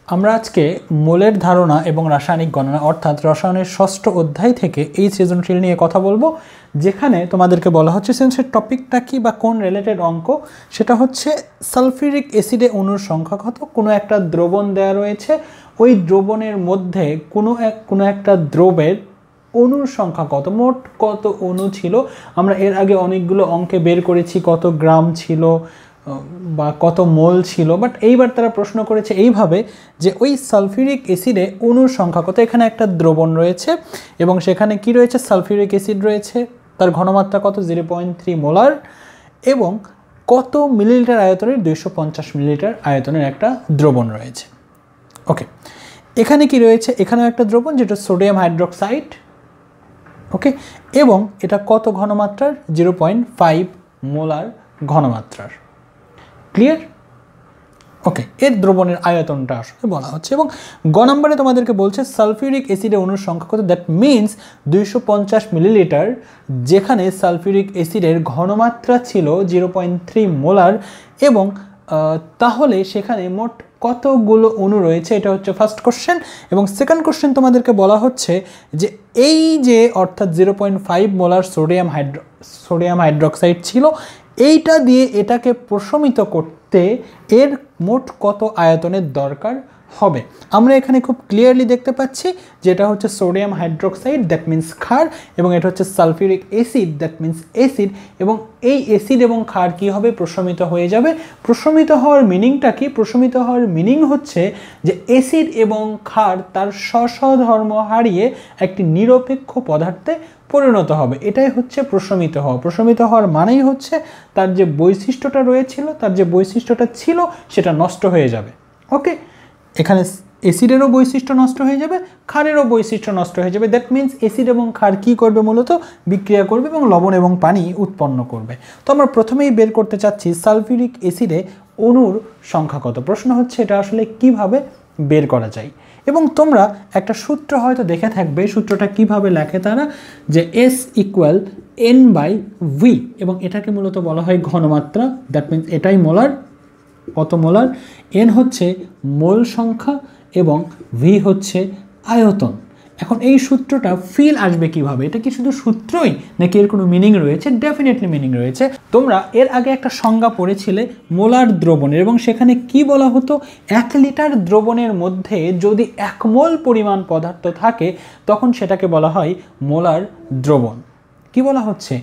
আমরা আজকে মোলের ধারণা এবং রাসায়নিক গণনা অর্থাৎ রসায়নের ষষ্ঠ অধ্যায় থেকে এই সৃজনশীল নিয়ে কথা বলবো, যেখানে তোমাদেরকে বলা হচ্ছে সেন্সের টপিকটা কি বা কোন রিলেটেড অঙ্ক, সেটা হচ্ছে সালফিউরিক অ্যাসিডে অণুর সংখ্যা কত। কোনো একটা দ্রবণ দেওয়া রয়েছে, ওই দ্রবণের মধ্যে কোনো একটা দ্রবের অণুর সংখ্যা কত, মোট কত অণু ছিল। আমরা এর আগে অনেকগুলো অঙ্কে বের করেছি কত গ্রাম ছিল বা কত মোল ছিল, বাট এইবার তারা প্রশ্ন করেছে এইভাবে যে ওই সালফিউরিক অ্যাসিডে অণুর সংখ্যা কত। এখানে একটা দ্রবণ রয়েছে এবং সেখানে কি রয়েছে, সালফিউরিক অ্যাসিড রয়েছে, তার ঘনমাত্রা কত 0.3 মোলার এবং কত মিলিলিটার আয়তনের 250 মিলিলিটার আয়তনের একটা দ্রবণ রয়েছে। ওকে, এখানে কি রয়েছে, এখানেও একটা দ্রবণ যেটা সোডিয়াম হাইড্রোক্সাইড। ওকে, এবং এটা কত ঘনমাত্রার, 0.5 মোলার ঘনমাত্রার। ক্লিয়ার? ওকে, এর দ্রবণের আয়তনটা আসলে বলা হচ্ছে এবং গ নম্বরে তোমাদেরকে বলছে সালফিউরিক অ্যাসিডের অণুর সংখ্যা কত। দ্যাট মিনস 250 মিলিলিটার, যেখানে সালফিউরিক অ্যাসিডের ঘনমাত্রা ছিল 0.3 মোলার এবং তাহলে সেখানে মোট কতগুলো অণু রয়েছে, এটা হচ্ছে ফার্স্ট কোশ্চেন। এবং সেকেন্ড কোশ্চেন তোমাদেরকে বলা হচ্ছে যে এই যে অর্থাৎ 0.5 মোলার সোডিয়াম হাইড্রোক্সাইড ছিল, এইটা দিয়ে এটাকে প্রশমিত করতে এর মোট কত আয়তনের দরকার হবে। আমরা এখানে খুব ক্লিয়ারলি দেখতে পাচ্ছি যে এটা হচ্ছে সোডিয়াম হাইড্রোক্সাইড, দ্যাট মিন্স ক্ষার, এবং এটা হচ্ছে sulphuric acid, that means acid, এবং এই অ্যাসিড এবং ক্ষার কি হবে, প্রশমিত হয়ে যাবে। প্রশমিত হওয়ার মিনিংটা কি? প্রশমিত হওয়ার মিনিং হচ্ছে যে অ্যাসিড এবং ক্ষার তার স্ব-স্ব-ধর্ম হারিয়ে একটি নিরপেক্ষ পদার্থে পরিণত হবে। এটাই হচ্ছে প্রশমিত হওয়া। প্রশমিত হওয়ার মানেই হচ্ছে তার যে বৈশিষ্ট্যটা রয়েছিল, তার যে বৈশিষ্ট্যটা ছিল সেটা নষ্ট হয়ে যাবে। ওকে, এখানে অ্যাসিডেরও বৈশিষ্ট্য নষ্ট হয়ে যাবে, ক্ষারেরও বৈশিষ্ট্য নষ্ট হয়ে যাবে। দ্যাট মিন্স অ্যাসিড এবং ক্ষার কী করবে, মূলত বিক্রিয়া করবে এবং লবণ এবং পানি উৎপন্ন করবে। তো আমরা প্রথমেই বের করতে চাচ্ছি সালফিউরিক অ্যাসিডে অণুর সংখ্যা কত। প্রশ্ন হচ্ছে এটা আসলে কিভাবে বের করা যায়, এবং তোমরা একটা সূত্র হয়তো দেখে থাকবে। সূত্রটা কিভাবে লেখে তারা, যে S = N/V, এবং এটাকে মূলত বলা হয় ঘনমাত্রা। দ্যাট মিন্স এটাই মোলার, কত মোলার, N হচ্ছে মোল সংখ্যা এবং V হচ্ছে আয়তন। এখন এই সূত্রটা ফিল আসবে কিভাবে, এটা কি শুধু সূত্রই নাকি এর কোনো মিনিং রয়েছে? ডেফিনেটলি মিনিং রয়েছে। তোমরা এর আগে একটা সংজ্ঞা পড়েছিলে মোলার দ্রবণের, এবং সেখানে কি বলা হতো, 1 লিটার দ্রবণের মধ্যে যদি 1 মোল পরিমাণ পদার্থ থাকে তখন সেটাকে বলা হয় মোলার দ্রবণ। কি বলা হচ্ছে,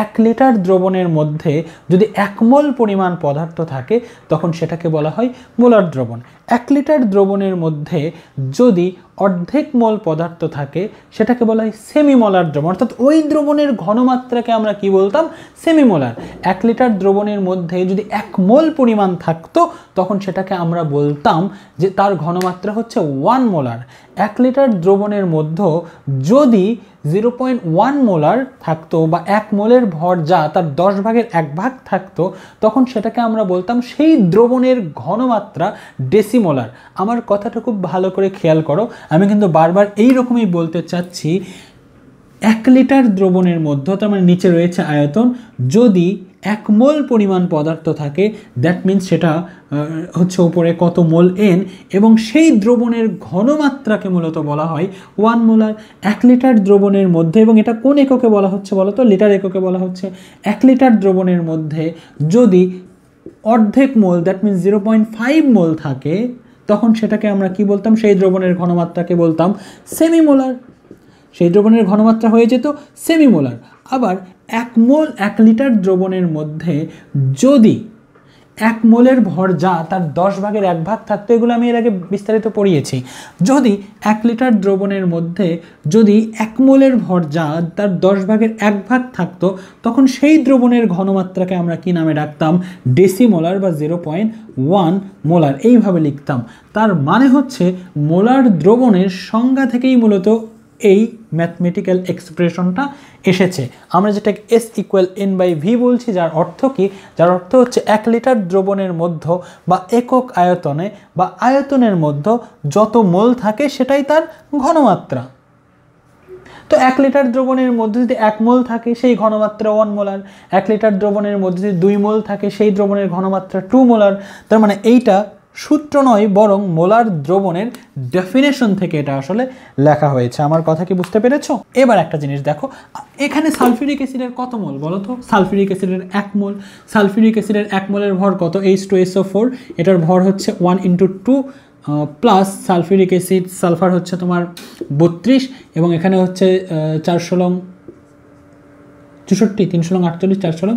1 লিটার দ্রবণের মধ্যে যদি 1 মোল পরিমাণ পদার্থ থাকে তখন সেটাকে বলা হয় মোলার দ্রবণ। 1 লিটার দ্রবণের মধ্যে যদি অর্ধেক মোল পদার্থ থাকে সেটাকে বলা হয় সেমিমোলার দ্রবণ, অর্থাৎ ওই দ্রবণের ঘনমাত্রাকে আমরা কি বলতাম, সেমিমোলার। 1 লিটার দ্রবণের মধ্যে যদি 1 মোল পরিমাণ থাকতো তখন সেটাকে আমরা বলতাম যে তার ঘনমাত্রা হচ্ছে 1 মোলার। 1 লিটার দ্রবণের মধ্যে যদি 0.1 মোলার থাকতো বা 1 মোলের ভর যা তার 10 ভাগের 1 ভাগ থাকতো তখন সেটাকে আমরা বলতাম সেই দ্রবণের ঘনমাত্রা ডেসিমোলার। আমার কথাটা খুব ভালো করে খেয়াল করো, আমি কিন্তু বারবার এই রকমই বলতে চাচ্ছি। 1 লিটার দ্রবণের মধ্যে, তার মানে নিচে রয়েছে আয়তন, যদি 1 মোল পরিমাণ পদার্থ থাকে দ্যাট মিন্স সেটা হচ্ছে উপরে কত মোল N, এবং সেই দ্রবণের ঘনমাত্রাকে মূলত বলা হয় 1 মোলার। 1 লিটার দ্রবণের মধ্যে, এবং এটা কোন এককে বলা হচ্ছে বলো তো, লিটার এককে বলা হচ্ছে। 1 লিটার দ্রবণের মধ্যে যদি অর্ধেক মোল দ্যাট মিন্স 0.5 মোল থাকে তখন সেটাকে আমরা কি বলতাম, সেই দ্রবণের ঘনমাত্রাকে বলতাম সেমিমোলার। সেই দ্রবণের ঘনমাত্রা হয়ে যেত সেমিমোলার। আবার 1 লিটার দ্রবণের মধ্যে যদি 1 মোলের ভর যা তার 10 ভাগের 1 ভাগ থাকতো, এগুলো আমি এর আগে বিস্তারিত পড়িয়েছি। যদি 1 লিটার দ্রবণের মধ্যে যদি 1 মোলের ভর যা তার 10 ভাগের 1 ভাগ থাকতো তখন সেই দ্রবণের ঘনমাত্রাকে আমরা কি নামে ডাকতাম, ডেসিমোলার বা 0.1 মোলার, এইভাবে লিখতাম। তার মানে হচ্ছে মোলার দ্রবণের সংজ্ঞা থেকেই মূলত এই ম্যাথমেটিক্যাল এক্সপ্রেশনটা এসেছে। আমরা যেটা S = N/V বলছি, যার অর্থ কি, যার অর্থ হচ্ছে 1 লিটার দ্রবণের মধ্যে বা একক আয়তনে বা আয়তনের মধ্যে যত মোল থাকে সেটাই তার ঘনমাত্রা। তো 1 লিটার দ্রবণের মধ্যে যদি 1 মোল থাকে সেই ঘনমাত্রা 1 মোলার, 1 লিটার দ্রবণের মধ্যে যদি 2 মোল থাকে সেই দ্রবণের ঘনমাত্রা 2 মোলার। তার মানে এইটা সূত্র নয় বরং মোলার দ্রবণের ডেফিনেশন থেকে এটা আসলে লেখা হয়েছে। আমার কথা কি বুঝতে পেরেছো? এবার একটা জিনিস দেখো, এখানে সালফিউরিক অ্যাসিডের কত মোল বলো তো? সালফিউরিক অ্যাসিডের 1 মোল। সালফিউরিক অ্যাসিডের 1 মোলের ভর কত? H2SO4, এটার ভর হচ্ছে 1 × 2 প্লাস সালফিউরিক অ্যাসিড, সালফার হচ্ছে তোমার 32 এবং এখানে হচ্ছে 4 × 64, 3 × 48, 4 ×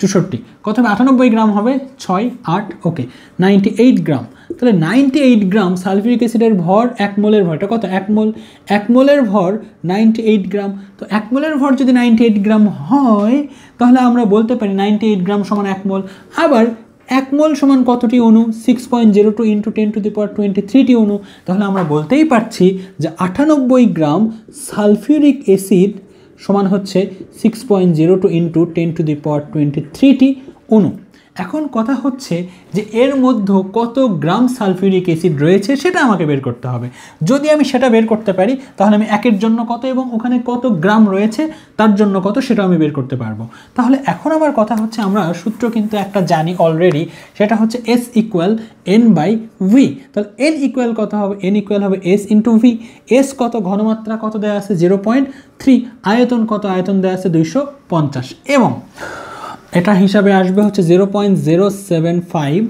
64, কত হবে? 98 গ্রাম হবে, 6, 8, ওকে 98 গ্রাম। তাহলে 98 গ্রাম সালফিউরিক অ্যাসিডের ভর, 1 মোলের ভরটা কত? 1 মোল। 1 মোলের ভর 98 গ্রাম। তো 1 মোলের ভর যদি 98 গ্রাম হয় তাহলে আমরা বলতে পারি 98 গ্রাম সমান 1 মোল। আবার 1 মোল সমান কতটি অণু? 6.02 × 10⁻23টি অণু। তাহলে আমরা বলতেই পারছি যে 98 গ্রাম সালফিউরিক অ্যাসিড সমান হচ্ছে 6.02 × 10⁻23টি অণু। এখন কথা হচ্ছে যে এর মধ্যে কত গ্রাম সালফিউরিক অ্যাসিড রয়েছে সেটা আমাকে বের করতে হবে। যদি আমি সেটা বের করতে পারি তাহলে আমি একের জন্য কত এবং ওখানে কত গ্রাম রয়েছে তার জন্য কত সেটা আমি বের করতে পারবো। তাহলে এখন আমার কথা হচ্ছে, আমরা সূত্র কিন্তু একটা জানি অলরেডি, সেটা হচ্ছে S = N/V। তাহলে N ইকুয়াল কত হবে? N ইকুয়াল হবে S × V। S কত? ঘনমাত্রা কত দেওয়া আছে? 0.3। আয়তন কত? আয়তন দেওয়া আছে 250 এবং এটা হিসাবে আসবে হচ্ছে 0.075,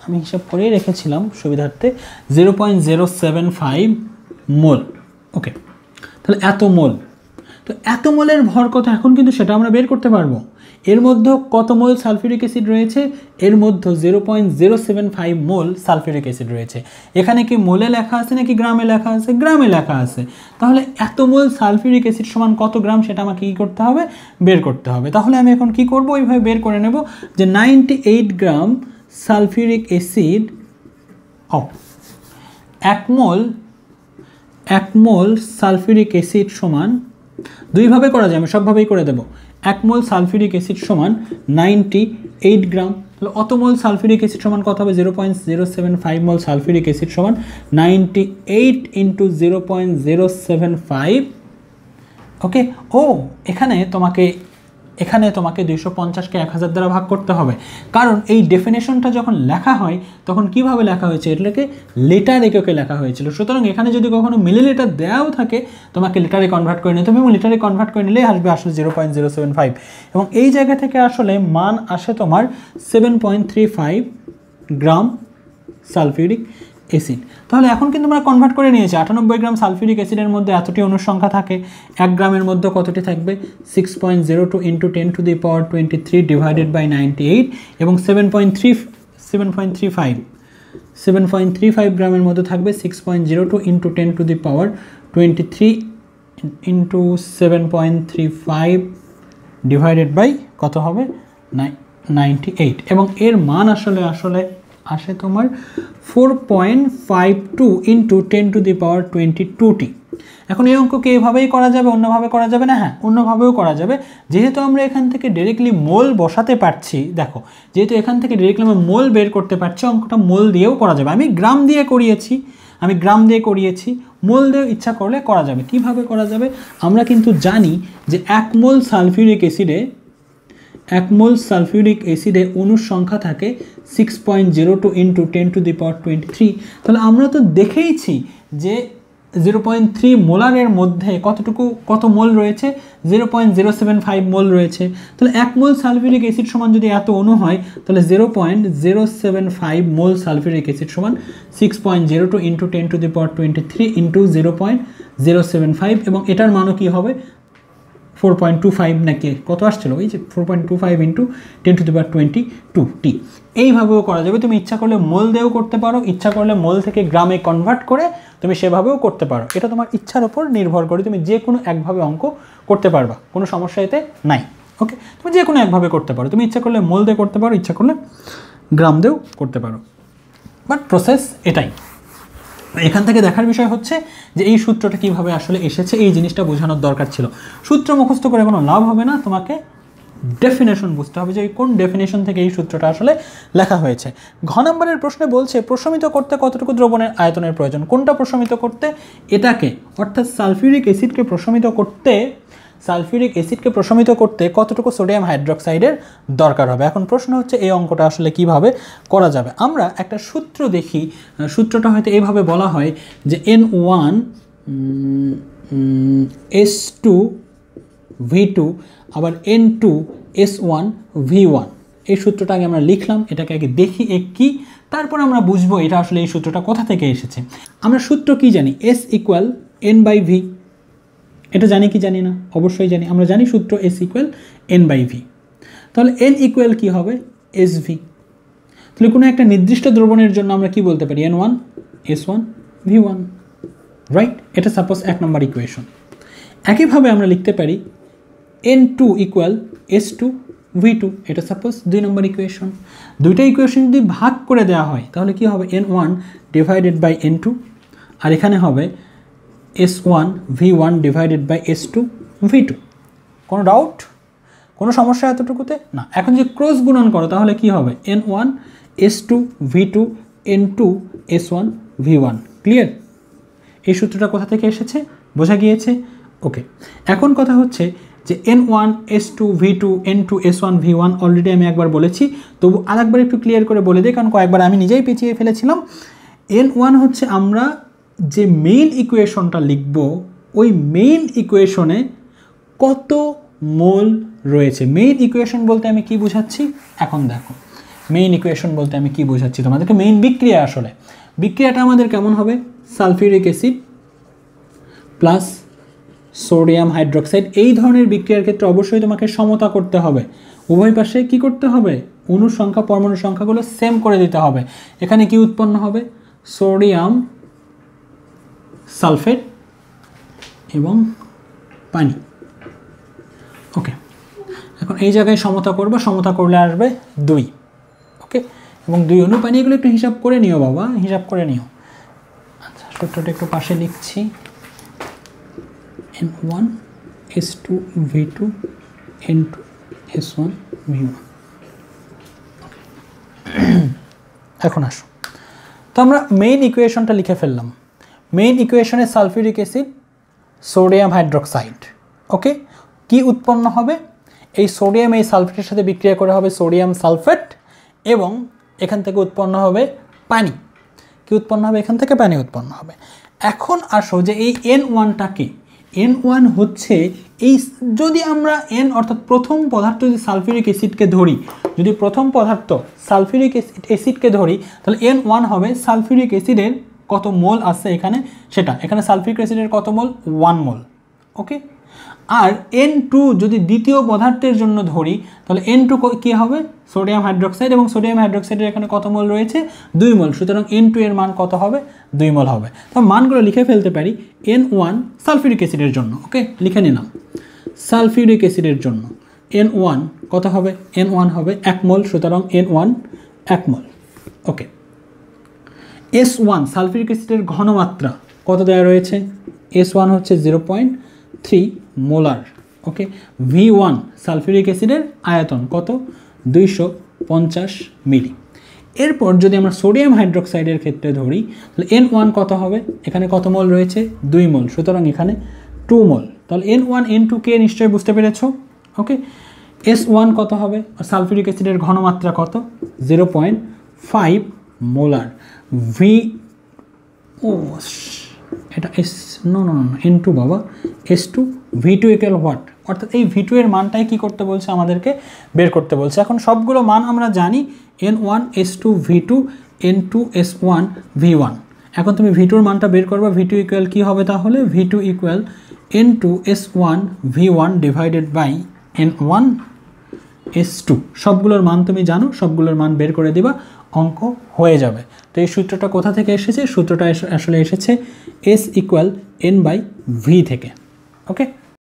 আমি হিসাব করেই রেখেছিলাম সুবিধার্থে, 0.075 মোল। ওকে, তাহলে এত মোল। তো এত মোলের ভর কত এখন কিন্তু সেটা আমরা বের করতে পারবো। এর মধ্যে কত মোল সালফিউরিক অ্যাসিড রয়েছে? এর মধ্যে 0.075 মোল সালফিউরিক অ্যাসিড রয়েছে। এখানে কি মোলে লেখা আছে নাকি গ্রামে লেখা আছে? গ্রামে লেখা আছে। তাহলে এত মোল সালফিউরিক অ্যাসিড সমান কত গ্রাম সেটা আমাকে কী করতে হবে? বের করতে হবে। তাহলে আমি এখন কি করব? ওইভাবে বের করে নেব যে 98 গ্রাম সালফিউরিক অ্যাসিড 1 মোল সালফিউরিক অ্যাসিড সমান, দুইভাবে করা যায়, আমি সবভাবেই করে দেব। 1 মোল সালফিউরিক অ্যাসিড সমান 98 গ্রাম। তাহলে অত মোল সালফিউরিক অ্যাসিড সমান কত হবে? 0.075 মোল সালফিউরিক অ্যাসিড সমান 98 × 0.075। ওকে, এখানে তোমাকে 250কে 1000 দ্বারা ভাগ করতে হবে, কারণ এই ডেফিনেশনটা যখন লেখা হয় তখন কিভাবে লেখা হয়েছে? এটাকে লিটার এককে লেখা হয়েছিল। সুতরাং এখানে যদি কখনো মিলিলিটার দেওয়াও থাকে তোমাকে লিটারে কনভার্ট করে নিতে হবে এবং লিটারে কনভার্ট করে নিলেই আসবে আসলে 0.075 এবং এই জায়গা থেকে আসলে মান আসে তোমার 7.35 গ্রাম সালফিউরিক অ্যাসিড। তাহলে এখন কিন্তু আমরা কনভার্ট করে নিয়েছি। 98 গ্রাম সালফিউরিক অ্যাসিডের মধ্যে এতটি অণুর সংখ্যা থাকে, 1 গ্রামের মধ্যে কতটি থাকবে? 6.02 × 10⁻23 ডিভাইডেড বাই 98 এবং 7.35 গ্রামের মধ্যে থাকবে 6.02 × 10⁻23 ইন্টু 7.35 ডিভাইডেড বাই কত হবে? 98 এবং এর মান আসলে আসে তোমার 4.52 × 10⁻22টি। এখন এই অঙ্ককে এভাবেই করা যাবে, অন্যভাবে করা যাবে না? হ্যাঁ, অন্যভাবেও করা যাবে। যেহেতু আমরা এখান থেকে ডিরেক্টলি মোল বসাতে পারছি, দেখো যেহেতু এখান থেকে ডিরেক্টলি আমরা মোল বের করতে পারছি, অঙ্কটা মোল দিয়েও করা যাবে। আমি গ্রাম দিয়ে করিয়েছি, মোল দিয়ে ইচ্ছা করলে করা যাবে। কিভাবে করা যাবে? আমরা কিন্তু জানি যে 1 মোল সালফিউরিক অ্যাসিডে অণুর সংখ্যা থাকে 6.02 × 10⁻23। তাহলে আমরা তো দেখেইছি যে 0.3 মোলারের মধ্যে কত মোল রয়েছে? 0.075 মোল রয়েছে। তাহলে 1 মোল সালফিউরিক অ্যাসিড সমান যদি এত অণু হয় তাহলে 0.075 মোল সালফিউরিক অ্যাসিড সমান 6.02 × 10⁻23 ইন্টু 0.075 এবং এটার মানও কি হবে? 4.25 নাকি কত আসছিল? ওই যে 4.25 × 10⁻22টি। এইভাবেও করা যাবে। তুমি ইচ্ছা করলে মোল দিয়েও করতে পারো, ইচ্ছা করলে মোল থেকে গ্রামে কনভার্ট করে তুমি সেভাবেও করতে পারো। এটা তোমার ইচ্ছার উপর নির্ভর করে, তুমি যে কোনো একভাবে অঙ্ক করতে পারবা, কোনো সমস্যা এতে নাই। ওকে, তুমি যে কোনো একভাবে করতে পারো। তুমি ইচ্ছা করলে মোল দিয়ে করতে পারো, ইচ্ছা করলে গ্রাম দিয়েও করতে পারো, বাট প্রসেস এটাই। এখান থেকে দেখার বিষয় হচ্ছে যে এই সূত্রটা কিভাবে আসলে এসেছে, এই জিনিসটা বোঝানোর দরকার ছিল। সূত্র মুখস্থ করে কোনো লাভ হবে না, তোমাকে ডেফিনেশন বুঝতে হবে যে কোন ডেফিনেশন থেকে এই সূত্রটা আসলে লেখা হয়েছে। ঘ নম্বরের প্রশ্নে বলছে প্রশমিত করতে কতটুকু দ্রবণের আয়তনের প্রয়োজন। কোনটা প্রশমিত করতে? এটাকে, অর্থাৎ সালফিউরিক অ্যাসিডকে প্রশমিত করতে সালফিউরিক অ্যাসিডকে প্রশমিত করতে কতটুকু সোডিয়াম হাইড্রোক্সাইডের দরকার হবে। এখন প্রশ্ন হচ্ছে এই অঙ্কটা আসলে কিভাবে করা যাবে। আমরা একটা সূত্র দেখি, সূত্রটা হয়তো এইভাবে বলা হয় যে N1 S2 V2 আবার N2 S1 V1, এই সূত্রটা আগে আমরা লিখলাম, এটাকে আগে দেখি কি, তারপর আমরা বুঝবো এটা আসলে এই সূত্রটা কোথা থেকে এসেছে। আমরা সূত্র কি জানি, S ইকুয়াল N/V, এটা জানি কি জানি না, অবশ্যই জানি, আমরা জানি সূত্র S ইকুয়াল N/V। তাহলে N ইকুয়াল কি হবে, SV। তাহলে কোনো একটা নির্দিষ্ট দ্রবণের জন্য আমরা কি বলতে পারি, N1 S1 V1, রাইট? এটা সাপোজ 1 নম্বর ইকুয়েশন। একইভাবে আমরা লিখতে পারি N2 ইকুয়াল S2 V2, এটা সাপোজ 2 নম্বর ইকুয়েশন। দুইটা ইকুয়েশন যদি ভাগ করে দেওয়া হয় তাহলে কি হবে, N1 ডিভাইডেড বাই N2, আর এখানে হবে S1 V1 divided by S2 V2। কোনো ডাউট, কোনো সমস্যা এতটুকুতে না? এখন যে ক্রস গুণন করো তাহলে কি হবে, N1 S2 V2 N2 S1 V1। Clear? এই সূত্রটা কোথা থেকে এসেছে বোঝা গিয়েছে? ওকে, এখন কথা হচ্ছে যে N1 S2 V2 N2 S1 V1 already আমি একবার বলেছি, তবু আরেকবার একটু ক্লিয়ার করে বলে দিই, কারণ কয়েকবার আমি নিজেই পেঁচিয়ে ফেলেছিলাম। N1 হচ্ছে আমরা যে মেইন ইকুয়েশনটা লিখব, ওই মেইন ইকুয়েশনে কত মোল রয়েছে। মেইন ইকুয়েশন বলতে আমি কি বোঝাচ্ছি, এখন দেখো মেইন ইকুয়েশন বলতে আমি কি বোঝাচ্ছি তোমাদেরকে। মেইন বিক্রিয়া, আসলে বিক্রিয়াটা আমাদের কেমন হবে, sulphuric acid plus sodium hydroxide. এই ধরনের বিক্রিয়ার ক্ষেত্রে অবশ্যই তোমাকে সমতা করতে হবে, উভয় পাশে কি করতে হবে, অণুর সংখ্যা পরমাণুর সংখ্যাগুলো সেম করে দিতে হবে। এখানে কি উৎপন্ন হবে, সোডিয়াম সালফেট এবং পানি। ওকে, এখন এই জায়গায় সমতা করবো, সমতা করলে আসবে 2। ওকে, এবং 2 অণু পানি, এগুলো একটু হিসাব করে নিও বাবা, হিসাব করে নিও। আচ্ছা, সূত্রটা একটু পাশে লিখছি, N1 S2 V2 N2 S1 V1। এখন আসো, তো আমরা মেইন ইকুয়েশনটা লিখে ফেললাম। মেইন ইকুয়েশনে সালফিউরিক অ্যাসিড, সোডিয়াম হাইড্রোক্সাইড। ওকে, কি উৎপন্ন হবে, এই সোডিয়াম এই সালফেটের সাথে বিক্রিয়া করে হবে সোডিয়াম সালফেট, এবং এখান থেকে উৎপন্ন হবে পানি। কি উৎপন্ন হবে, এখান থেকে পানি উৎপন্ন হবে। এখন আসো যে এই N1টাকে, N1 হচ্ছে এই, যদি আমরা N অর্থাৎ প্রথম পদার্থ যদি সালফিউরিক অ্যাসিডকে ধরি, যদি প্রথম পদার্থ সালফিউরিক অ্যাসিডকে ধরি, তাহলে N1 হবে সালফিউরিক অ্যাসিডের কত মোল আছে এখানে সেটা। এখানে সালফিউরিক অ্যাসিডের কত মোল, 1 মোল। ওকে, আর N2 যদি দ্বিতীয় পদার্থের জন্য ধরি তাহলে N2 কী হবে, সোডিয়াম হাইড্রোক্সাইড, এবং সোডিয়াম হাইড্রোক্সাইডের এখানে কত মোল রয়েছে, 2 মোল। সুতরাং N2 এর মান কত হবে, 2 মোল হবে। তো মানগুলো লিখে ফেলতে পারি। N1 সালফিউরিক অ্যাসিডের জন্য, ওকে লিখে নিলাম, সালফিউরিক অ্যাসিডের জন্য N1 কত হবে, N1 হবে 1 মোল, সুতরাং N1 1 মোল। ওকে, S1 সালফিউরিক অ্যাসিডের ঘনমাত্রা কত দেওয়া রয়েছে, S1 হচ্ছে 0.3 মোলার। ওকে, V1 সালফিউরিক অ্যাসিডের আয়তন কত, 250 মিলি। এরপর যদি আমরা সোডিয়াম হাইড্রোক্সাইডের ক্ষেত্রে ধরি তাহলে N1 কত হবে, এখানে কত মোল রয়েছে, 2 মোল, সুতরাং এখানে 2 মোল। তাহলে N1 N2 কে নিশ্চয়ই বুঝতে পেরেছ। ওকে, S1 কত হবে, সালফিউরিক অ্যাসিডের ঘনমাত্রা কত, 0.5 মোলার। এটা N2 বাবা, S2 V2 ইকুয়াল হোয়াট, অর্থাৎ এই V2 এর মানটাই কি করতে বলছে, আমাদেরকে বের করতে বলছে। এখন সবগুলো মান আমরা জানি, N1 S2 V2 N2 S1 V1। এখন তুমি V2 এর মানটা বের করবা, V2 ইকুয়াল কী হবে, তাহলে V2 equal N2 S1 V1 divided by N1 S2। সবগুলোর মান তুমি জানো, সবগুলোর মান বের করে দিবা, অঙ্ক হয়ে যাবে। তো এই সূত্রটা কোথা থেকে এসেছে, সূত্রটা আসলে এসেছে S ইকুয়াল N/V থেকে। ওকে।